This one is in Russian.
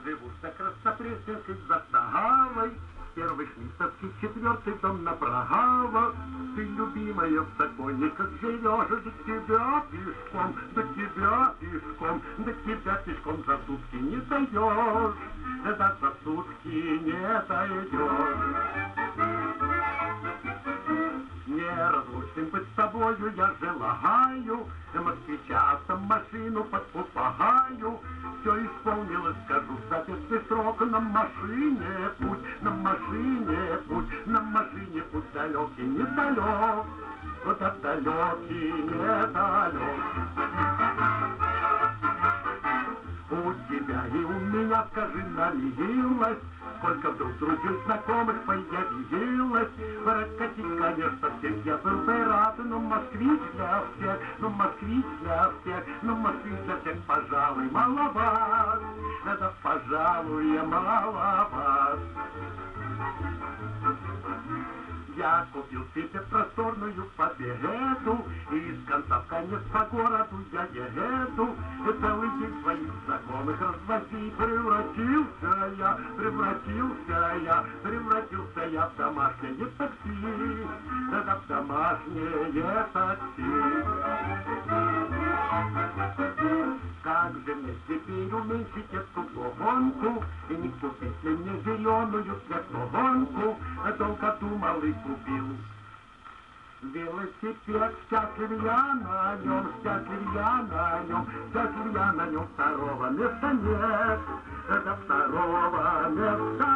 живу за Краснопресненской заставой. Первый Шмидтовский, 4-й дом направо. Ты, любимая, в законе, как живешь, до тебя пешком, до тебя пешком, до тебя пешком за сутки не дойдешь, да за сутки не дойдешь. Неразлучным быть с тобою я желаю, москвича автомашину подкупаю. Все исполнилось, скажу, в заветный срок. На машине путь, на машине путь, на машине путь далекий, недалек, куда далекий, недалек. У тебя и у меня, скажи, налилось, сколько вдруг других знакомых появилось. Прокатить, конечно, всех я был бы рад, но москвич для всех, но москвич для всех, но москвич для всех, пожалуй, маловат. Это, пожалуй, маловат. Я купил себе просторную победу, и из конца в конец по городу я еду. Целый день своих знакомых развози. Превратился я в домашнее такси, да в домашнее такси. Как же мне теперь уменьшить эту гонку и не купить ли мне зеленую светлогонку? Долго думал и купил велосипед. Счастлив я на нем, счастлив я на нем, счастлив я на нем. Второго места нет, это второго места